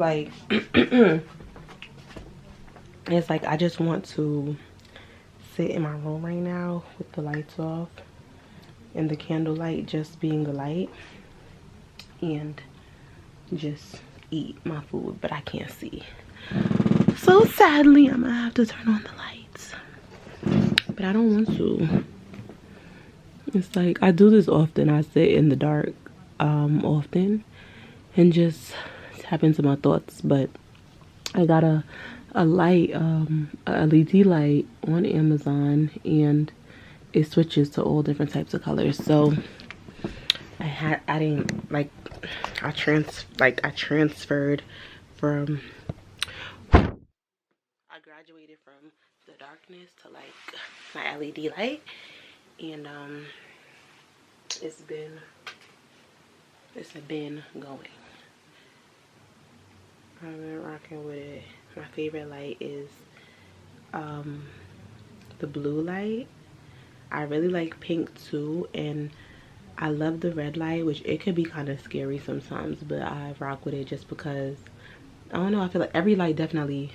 like it's like I just want to sit in my room right now with the lights off and the candlelight just being the light and just eat my food, but I can't see. So sadly, I'm gonna have to turn on the lights. But I don't want to. It's like I do this often. I sit in the dark often and just tap into my thoughts. But I got a light, a LED light on Amazon, and it switches to all different types of colors. So I transferred from, I graduated from the darkness to like my LED light, and it's been going. I've been rocking with it. My favorite light is the blue light. I really like pink too, and I love the red light, which it could be kind of scary sometimes, but I rock with it just because, I don't know, I feel like every light definitely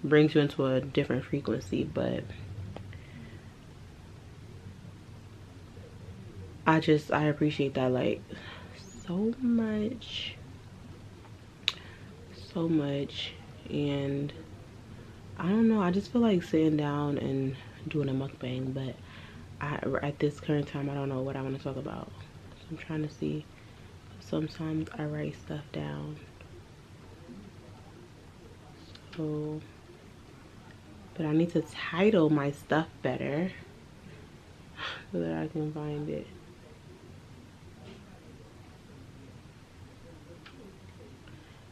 brings you into a different frequency, but I appreciate that light so much, and I don't know, I just feel like sitting down and doing a mukbang, but at this current time I don't know what I want to talk about. So I'm trying to see. Sometimes I write stuff down, so, but I need to title my stuff better so that I can find it.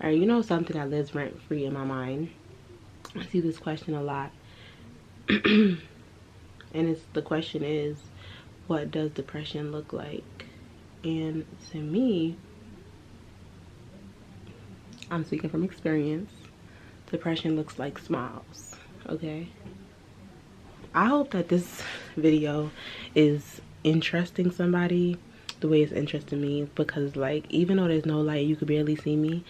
Alright, you know something that lives rent free in my mind? I see this question a lot. And the question is, what does depression look like? And to me, I'm speaking from experience, depression looks like smiles, okay? I hope that this video is interesting somebody the way it's interesting me, because like, even though there's no light, you could barely see me,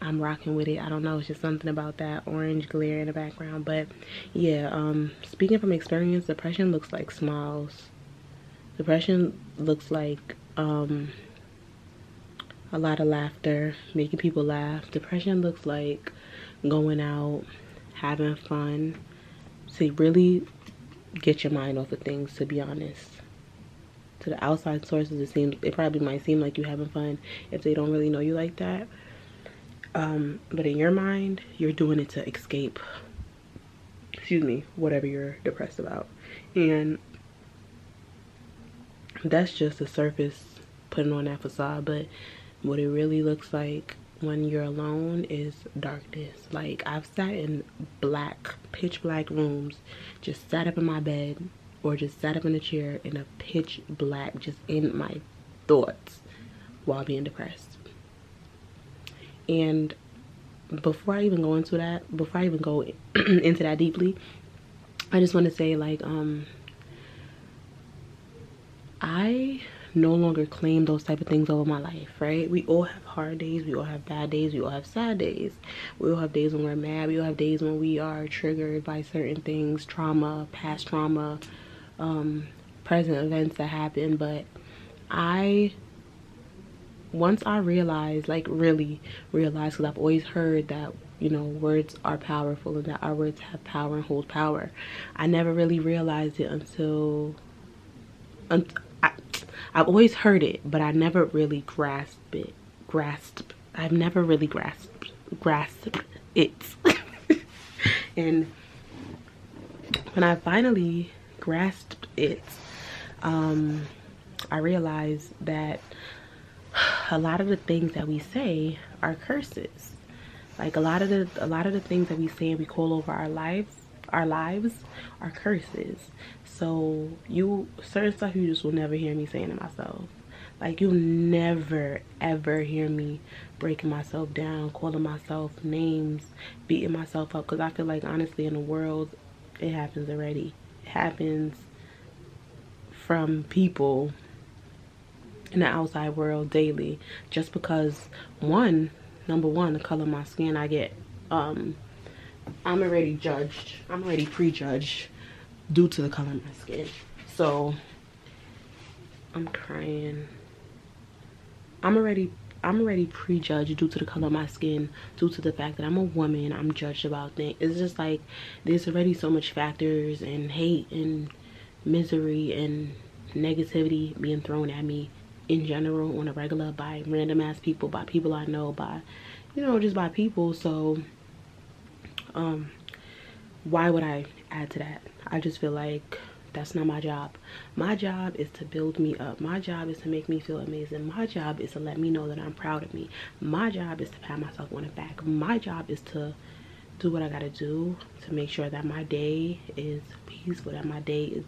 I'm rocking with it. I don't know, it's just something about that orange glare in the background. But yeah, speaking from experience, depression looks like smiles. Depression looks like a lot of laughter, making people laugh. Depression looks like going out, having fun, to really get your mind off of things, to be honest. To the outside sources, it probably might seem like you're having fun if they don't really know you like that. But in your mind, you're doing it to escape, whatever you're depressed about. And that's just the surface putting on that facade, but what it really looks like when you're alone is darkness. Like, I've sat in pitch black rooms, just sat up in my bed or just sat up in a chair in a pitch black, just in my thoughts while being depressed. And before I even go into that, into that deeply, I just want to say, like, I no longer claim those type of things over my life, right? We all have hard days, we all have bad days, we all have sad days, we all have days when we're mad, we all have days when we are triggered by certain things, trauma, past trauma, present events that happen. But once I realized, like really realized, because I've always heard that, you know, words are powerful and that our words have power and hold power. I never really realized it until I've always heard it, but I never really grasped it. I've never really grasped it. And when I finally grasped it, I realized that a lot of the things that we say are curses. Like, a lot of the things that we say and we call over our lives are curses. So certain stuff you just will never hear me saying to myself. Like, you'll never ever hear me breaking myself down, calling myself names, beating myself up, because I feel like, honestly, in the world, it happens already. It happens from people in the outside world daily, just because, one, number one, the color of my skin. I'm already judged. I'm already prejudged due to the color of my skin. So I'm crying. I'm already prejudged due to the color of my skin, due to the fact that I'm a woman. I'm judged about things. It's just like there's already so much factors and hate and misery and negativity being thrown at me in general on a regular by random ass people, by people I know, by, you know, just by people. So why would I add to that? I just feel like that's not my job. My job is to build me up. My job is to make me feel amazing. My job is to let me know that I'm proud of me. My job is to pat myself on the back. My job is to do what I gotta do to make sure that my day is peaceful, that my day is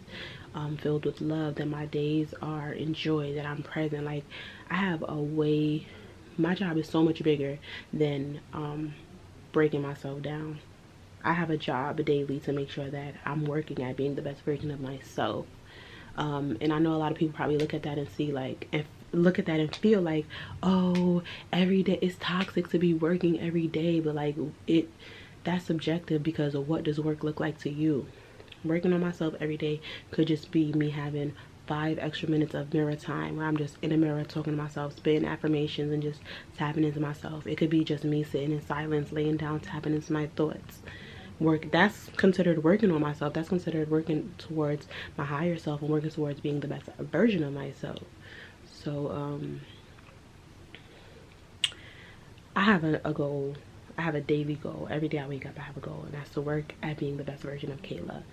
filled with love, that my days are in joy, that I'm present. Like, I have a way, my job is so much bigger than breaking myself down. I have a job daily to make sure that I'm working at being the best version of myself. And I know a lot of people probably look at that and see like, and look at that and feel like, oh, every day it's toxic to be working every day. But like, that's subjective because of what does work look like to you. Working on myself every day could just be me having 5 extra minutes of mirror time where I'm just in the mirror talking to myself, spitting affirmations and just tapping into myself. It could be just me sitting in silence, laying down, tapping into my thoughts. That's considered working on myself. That's considered working towards my higher self and working towards being the best version of myself. So I have a goal. I have a daily goal. Every day I wake up I have a goal, and that's to work at being the best version of Kayla.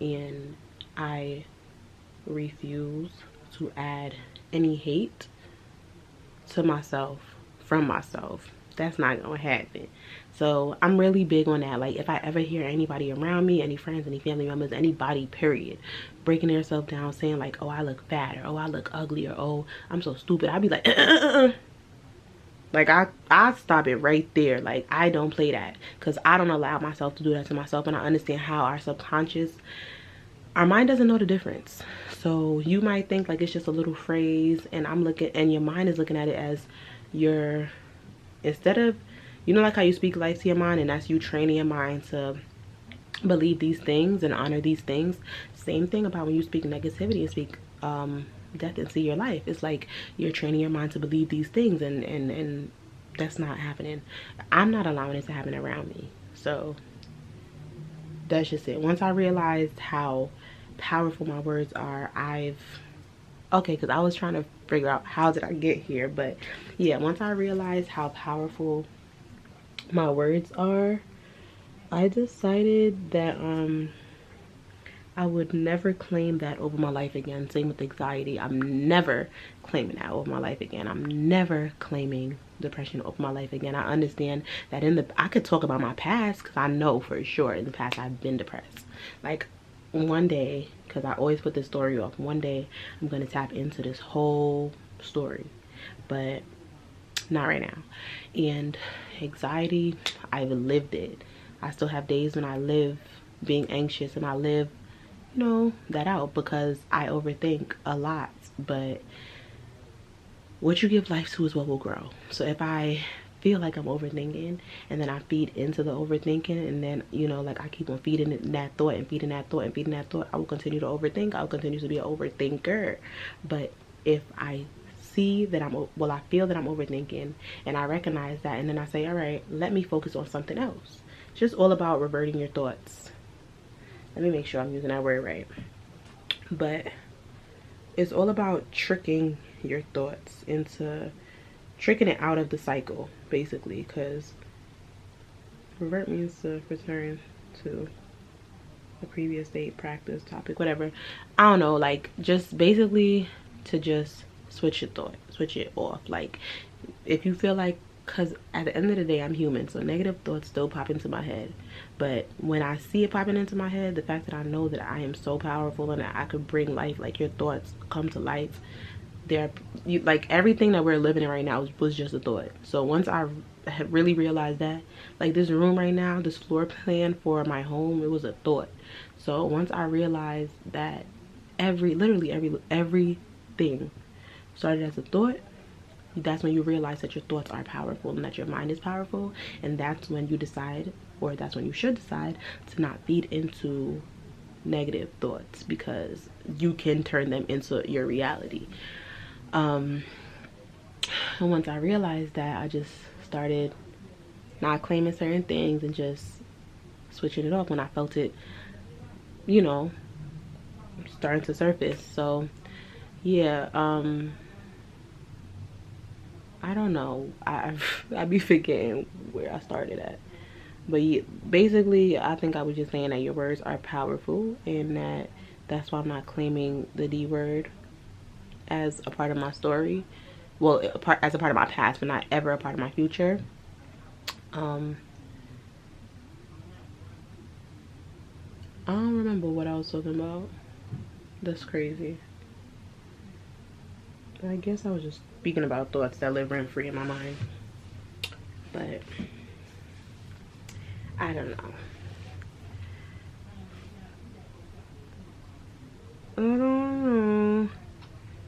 And I refuse to add any hate to myself from myself. That's not gonna happen. So I'm really big on that. Like, if I ever hear anybody around me, any friends, any family members, anybody period, breaking themselves down saying like, oh, I look fat, or oh, I look ugly, or oh, I'm so stupid, I'd be like, like I stop it right there. Like, I don't play that, because I don't allow myself to do that to myself. And I understand how our subconscious, our mind doesn't know the difference. So you might think like it's just a little phrase, and your mind is looking at it as your, instead of, you know, like how you speak life to your mind, and that's you training your mind to believe these things and honor these things. Same thing about when you speak negativity and speak death into your life. It's like you're training your mind to believe these things, and that's not happening. I'm not allowing it to happen around me. So that's just it. Once I realized how powerful my words are, because I was trying to figure out how did I get here, but yeah, once I realized how powerful my words are, I decided that I would never claim that over my life again. Same with anxiety. I'm never claiming that over my life again. I'm never claiming depression over my life again. I understand that I could talk about my past, because I know for sure in the past I've been depressed. Like, one day, because I always put this story off, one day I'm going to tap into this whole story, but not right now. And anxiety, I've lived it. I still have days when I live being anxious, and I live, you know, that out because I overthink a lot. But what you give life to is what will grow. So if I feel like I'm overthinking, and then I feed into the overthinking, and then, you know, like I keep on feeding that thought and feeding that thought and feeding that thought, I will continue to overthink. I will continue to be an overthinker. But if I see that I feel that I'm overthinking, and I recognize that, and then I say, all right, let me focus on something else. It's just all about reverting your thoughts. Let me make sure I'm using that word right. But it's all about tricking your thoughts into, tricking it out of the cycle, basically, because revert means to return to the previous state, practice, topic, whatever. I don't know, like, just basically to just switch your thought, switch it off. Like, if you feel like, because at the end of the day, I'm human, so negative thoughts still pop into my head. But when I see it popping into my head, the fact that I know that I am so powerful and that I could bring life, like your thoughts come to life. Like everything that we're living in right now was just a thought. So once I had really realized that, like this room right now, this floor plan for my home, it was a thought. So once I realized that literally everything started as a thought, that's when you realize that your thoughts are powerful and that your mind is powerful. And that's when you decide, or that's when you should decide, to not feed into negative thoughts, because you can turn them into your reality. And once I realized that, I just started not claiming certain things and just switching it off when I felt it, you know, starting to surface. So yeah, I don't know. I be forgetting where I started at. But yeah, basically, I think I was just saying that your words are powerful, and that's why I'm not claiming the D word as a part of my story. Well, as a part of my past, but not ever a part of my future. I don't remember what I was talking about. That's crazy. I guess I was just speaking about thoughts that live rent free in my mind. But I don't know. I don't know.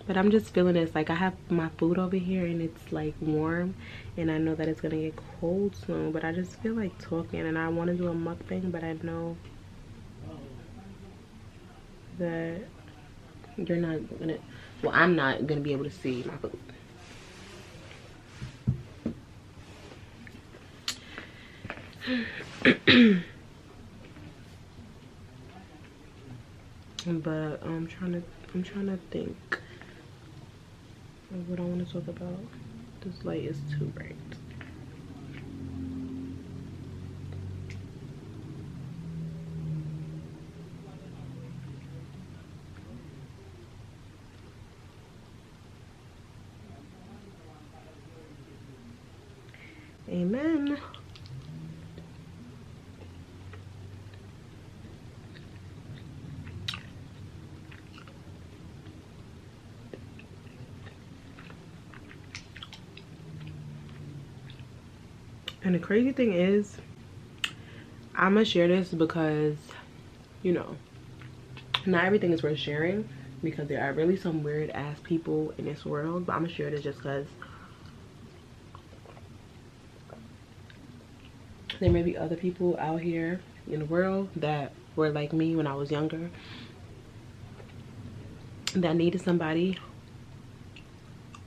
But I'm just feeling this. Like, I have my food over here and it's like warm. And I know that it's gonna get cold soon. But I just feel like talking, and I want to do a mukbang. But I know that you're not gonna, well, I'm not gonna be able to see my food. But I'm trying to think of what I want to talk about. This light is too bright. Amen. And the crazy thing is, I'm gonna share this because, you know, not everything is worth sharing, because there are really some weird ass people in this world. But I'm gonna share this just because there may be other people out here in the world that were like me when I was younger, that needed somebody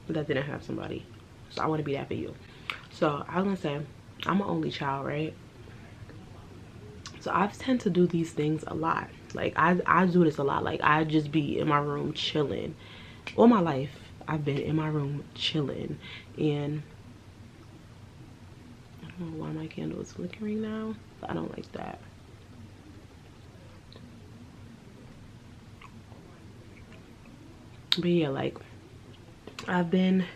that didn't have somebody. So I want to be that for you. So I was gonna say, I'm an only child, right? So I tend to do these things a lot. Like, I do this a lot. Like, I just be in my room chilling. All my life I've been in my room chilling. And I don't know why my candle is flickering now, but I don't like that. But yeah, like, I've been,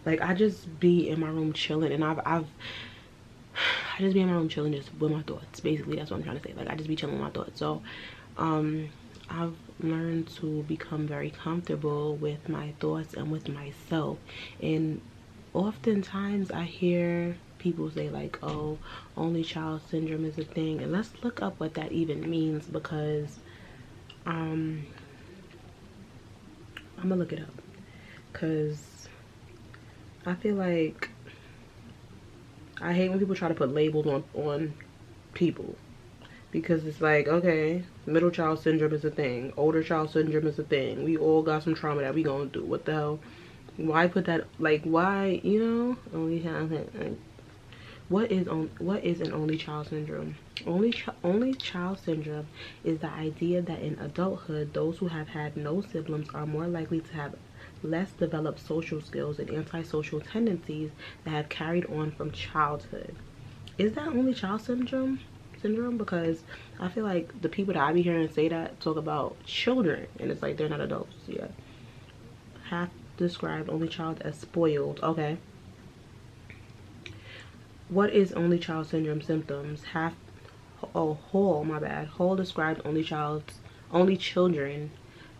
like, I just be in my room chilling, and I just be in my room chilling just with my thoughts. Basically, that's what I'm trying to say. Like, I just be chilling with my thoughts. So I've learned to become very comfortable with my thoughts and with myself. And oftentimes I hear people say, like, oh, only child syndrome is a thing. And let's look up what that even means, because I'm gonna look it up, because I feel like I hate when people try to put labels on people, because it's like, okay, middle child syndrome is a thing, older child syndrome is a thing, we all got some trauma that we going through. What the hell? Why put that? Like, why, you know? Only child, what is an only child syndrome? Only child syndrome is the idea that in adulthood, those who have had no siblings are more likely to have less developed social skills and antisocial tendencies that have carried on from childhood. Is that only child syndrome? Because I feel like the people that I be hearing say that talk about children, and it's like they're not adults yet. Half described only child as spoiled. Okay. What is only child syndrome symptoms? Whole described only children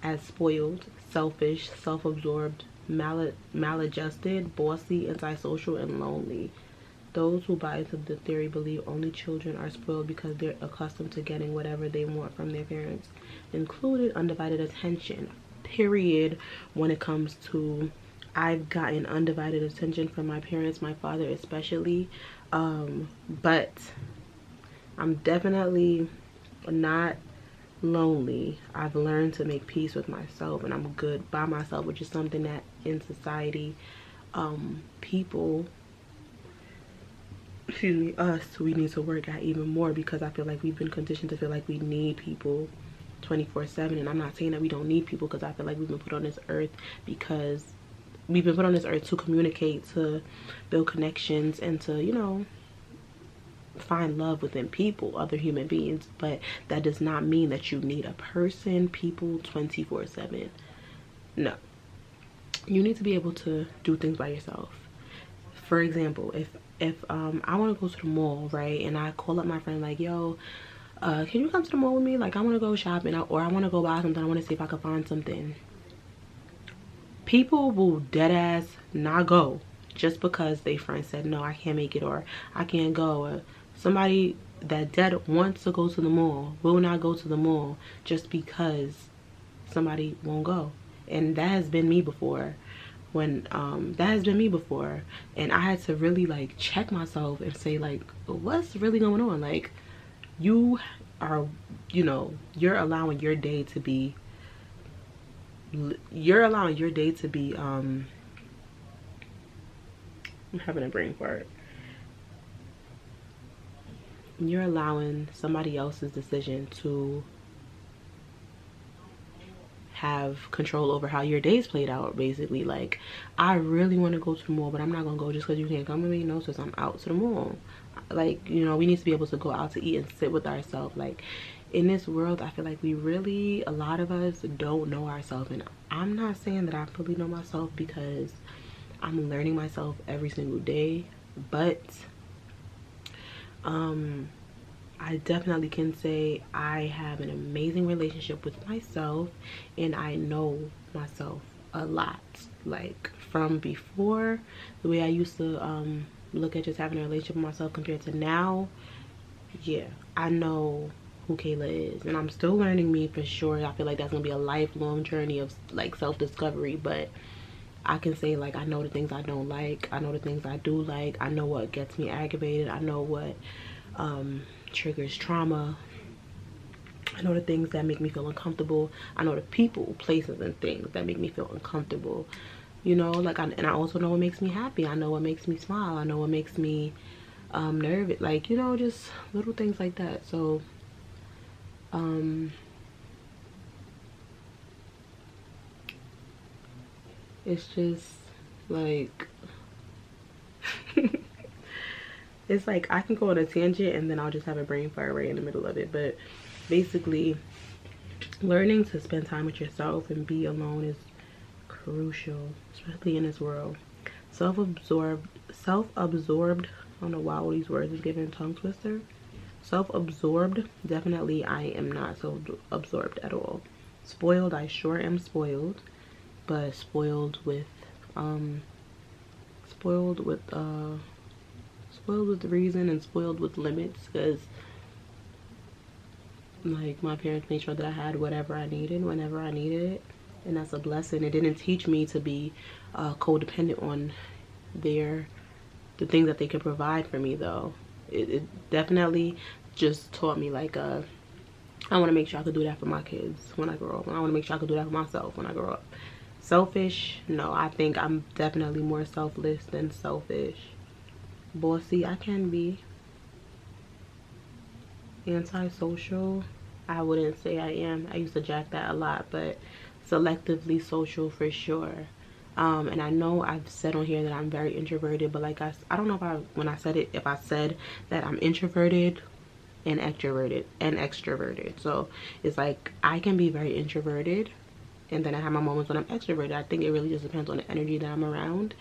as spoiled, selfish, self-absorbed, maladjusted, bossy, antisocial, and lonely. Those who buy into the theory believe only children are spoiled because they're accustomed to getting whatever they want from their parents, included undivided attention, period, when it comes to I've gotten undivided attention from my parents, my father especially, but I'm definitely not lonely. I've learned to make peace with myself, and I'm good by myself, which is something that in society, people, excuse me, us, we need to work at even more, because I feel like we've been conditioned to feel like we need people 24/7. And I'm not saying that we don't need people, because I feel like we've been put on this earth because we've been put on this earth to communicate, to build connections, and to, you know, find love within people, other human beings. But that does not mean that you need a person, people 24/7. No, you need to be able to do things by yourself. For example, if I want to go to the mall, right, and I call up my friend like, yo, can you come to the mall with me? Like, I want to go shopping, or I want to go buy something. I want to see if I can find something. People will dead ass not go just because they friend said no, I can't make it, or I can't go. Or somebody that dead wants to go to the mall will not go to the mall just because somebody won't go. And that has been me before. And I had to really like check myself and say, like, what's really going on? Like, you are, you know, you're allowing your day to be I'm having a brain fart. You're allowing somebody else's decision to have control over how your day's played out, basically. Like, I really want to go to the mall, but I'm not gonna go just because you can't come with me. No, since I'm out to the mall. Like, you know, we need to be able to go out to eat and sit with ourselves. Like, in this world, I feel like we really, a lot of us don't know ourselves. And I'm not saying that I fully know myself, because I'm learning myself every single day. But I definitely can say I have an amazing relationship with myself, and I know myself a lot. Like, from before, the way I used to look at just having a relationship with myself compared to now, yeah, I know who Kayla is, and I'm still learning me, for sure. I feel like that's gonna be a lifelong journey of like self-discovery, but I can say, like, I know the things I don't like, I know the things I do like, I know what gets me aggravated, I know what triggers trauma, I know the things that make me feel uncomfortable, I know the people, places, and things that make me feel uncomfortable, you know. Like, and I also know what makes me happy, I know what makes me smile, I know what makes me nervous, like, you know, just little things like that. So it's just like it's like I can go on a tangent and then I'll just have a brain fire right in the middle of it. But basically, learning to spend time with yourself and be alone is crucial, especially in this world. Self-absorbed, I don't know why all these words is giving a tongue twister. Self-absorbed, definitely I am not self-absorbed at all. Spoiled, I sure am spoiled, but spoiled with reason, and spoiled with limits, because like my parents made sure that I had whatever I needed whenever I needed it, and that's a blessing. It didn't teach me to be codependent on the things that they could provide for me, though. It definitely just taught me, like, I want to make sure I could do that for my kids when I grow up, and I want to make sure I could do that for myself when I grow up. Selfish, no, I think I'm definitely more selfless than selfish. Bossy, I can be. Antisocial, I wouldn't say I am. I used to jack that a lot, but selectively social for sure. And I know I've said on here that I'm very introverted, but like I don't know if I said that I'm introverted and extroverted. So it's like I can be very introverted, and then I have my moments when I'm extroverted. I think it really just depends on the energy that I'm around.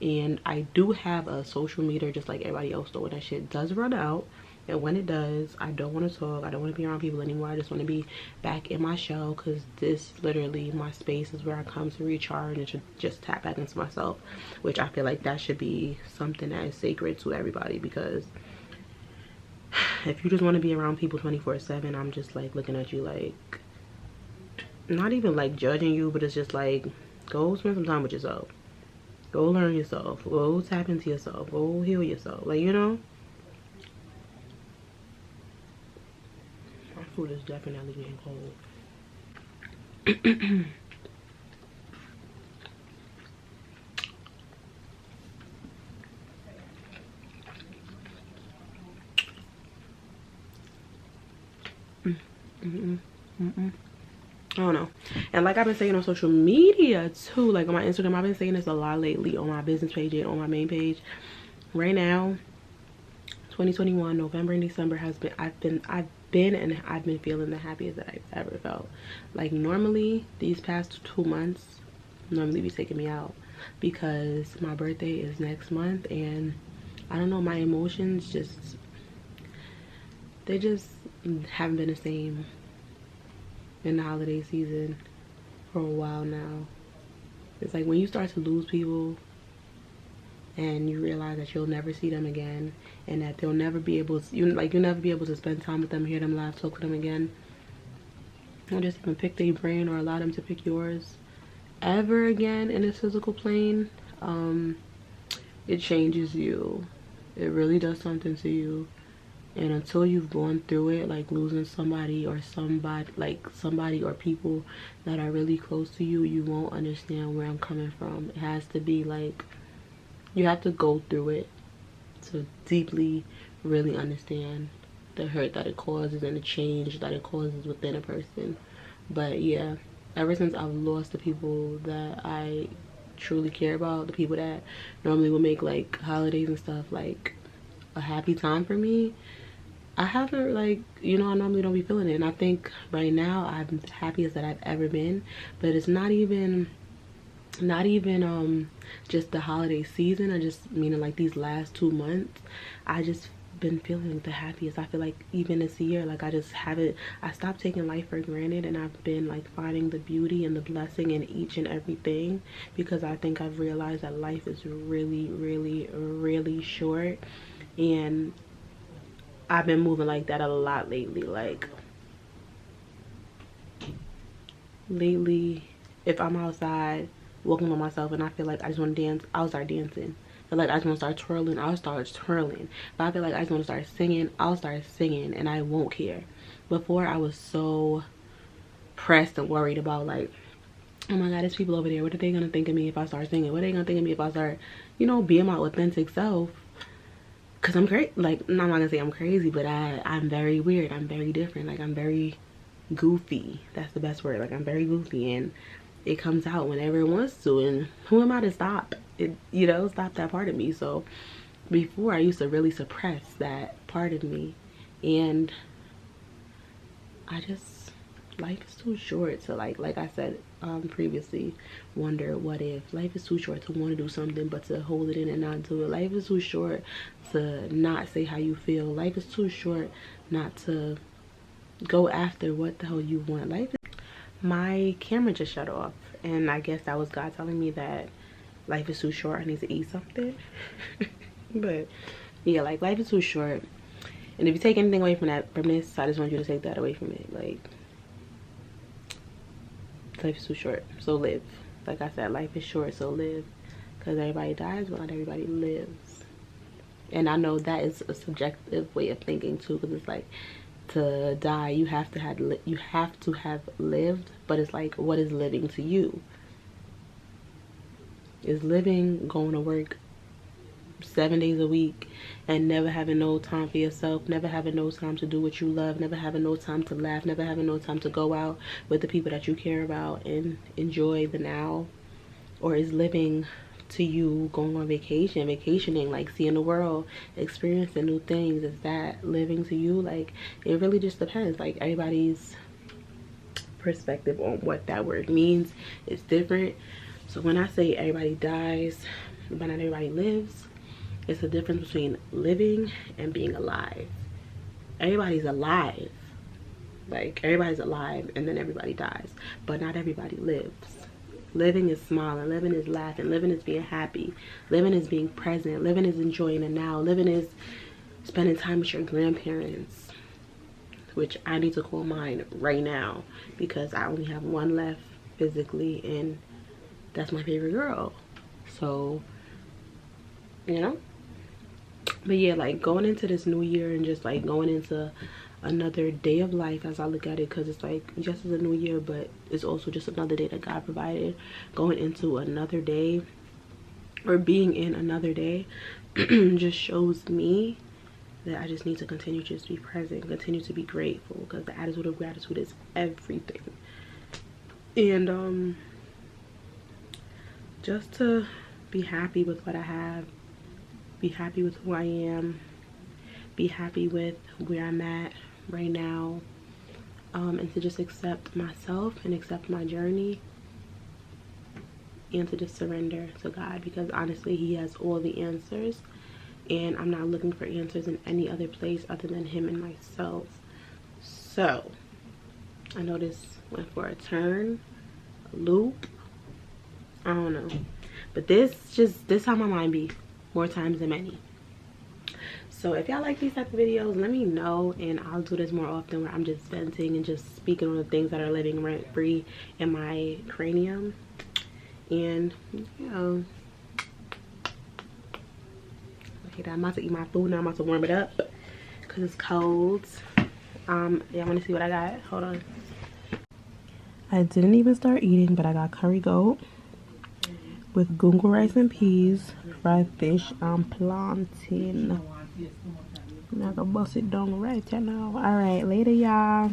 And I do have a social meter just like everybody else, though, when that shit does run out. And when it does, I don't want to talk, I don't want to be around people anymore. I just want to be back in my shell, because this literally, my space is where I come to recharge and to just tap back into myself, which I feel like that should be something that is sacred to everybody. Because if you just want to be around people 24/7, I'm just like looking at you like, not even like judging you, but it's just like, go spend some time with yourself. Go learn yourself. Go tap into yourself. Go heal yourself. Like, you know? My food is definitely getting cold. I don't know. And like I've been saying on social media too, like on my Instagram, I've been saying this a lot lately on my business page and on my main page. Right now, 2021, November and December has been, I've been feeling the happiest that I've ever felt. Like normally these past 2 months normally be taking me out because my birthday is next month, and I don't know, my emotions they just haven't been the same in the holiday season for a while now. It's like when you start to lose people and you realize that you'll never see them again, and that they'll never be able to, you'll never be able to spend time with them, hear them laugh, talk to them again, or just even pick their brain or allow them to pick yours ever again in this physical plane. It changes you. It really does something to you. And until you've gone through it, like losing somebody or somebody or people that are really close to you, you won't understand where I'm coming from. It has to be like, you have to go through it to deeply really understand the hurt that it causes and the change that it causes within a person. But yeah, ever since I've lost the people that I truly care about, the people that normally will make like holidays and stuff like a happy time for me, I haven't, like, you know, I normally don't be feeling it. And I think right now I'm the happiest that I've ever been. But it's not even just the holiday season. I just meaning like these last 2 months, I just been feeling the happiest. I feel like even this year, like I stopped taking life for granted, and I've been like finding the beauty and the blessing in each and everything, because I think I've realized that life is really, really, really short. And I've been moving like that a lot lately. Like lately, if I'm outside walking by myself and I feel like I just want to dance, I'll start dancing. Feel like I just want to start twirling, I'll start twirling. If I feel like I just want to start singing, I'll start singing, and I won't care. Before, I was so pressed and worried about like, oh my god, there's people over there, what are they gonna think of me if I start singing? What are they gonna think of me if I start, you know, being my authentic self? Because I'm crazy. Like, I'm not gonna say I'm crazy, but I'm very weird. I'm very different. Like, I'm very goofy. That's the best word. Like, I'm very goofy, and it comes out whenever it wants to. And who am I to stop it, you know, stop that part of me? So before, I used to really suppress that part of me, and I just, life is too short to like I said previously, wonder what if. Life is too short to want to do something but to hold it in and not do it. Life is too short to not say how you feel. Life is too short not to go after what the hell you want. My camera just shut off, and I guess that was God telling me that life is too short, I need to eat something. But yeah, like, life is too short, and if you take anything away from this, I just want you to take that away from it. Like, life is too short, so live. Like I said, life is short, so live. Because everybody dies, but not everybody lives. And I know that is a subjective way of thinking too, because it's like, to die, you have to have lived. But it's like, what is living to you? Is living going to work 7 days a week and never having no time for yourself, never having no time to do what you love, never having no time to laugh, never having no time to go out with the people that you care about and enjoy the now? Or is living to you going on vacationing, like seeing the world, experiencing new things? Is that living to you? Like, it really just depends. Like, everybody's perspective on what that word means is different. So when I say everybody dies but not everybody lives, it's the difference between living and being alive. Everybody's alive. Like, everybody's alive, and then everybody dies, but not everybody lives. Living is smiling, living is laughing, living is being happy, living is being present, living is enjoying the now, living is spending time with your grandparents, which I need to call mine right now because I only have one left physically, and that's my favorite girl. So, you know. But yeah, like going into this new year and just like going into another day of life, as I look at it, because it's like, yes, it's a new year, but it's also just another day that God provided. Going into another day, or being in another day, just shows me that I just need to continue to just be present, continue to be grateful, because the attitude of gratitude is everything. And just to be happy with what I have, be happy with who I am, be happy with where I'm at right now, and to just accept myself and accept my journey, and to just surrender to God, because honestly he has all the answers, and I'm not looking for answers in any other place other than him and myself. So I know this went for a turn, a loop, I don't know, but this how my mind be more times than many. So if y'all like these type of videos, let me know, and I'll do this more often, where I'm just venting and just speaking on the things that are living rent free in my cranium. And you know, okay, I'm about to eat my food now. I'm about to warm it up because it's cold. Y'all want to see what I got? Hold on. I didn't even start eating, but I got curry goat with gungo rice and peas, fried fish, plantain. I'm gonna bust it down right now. All right, later, y'all.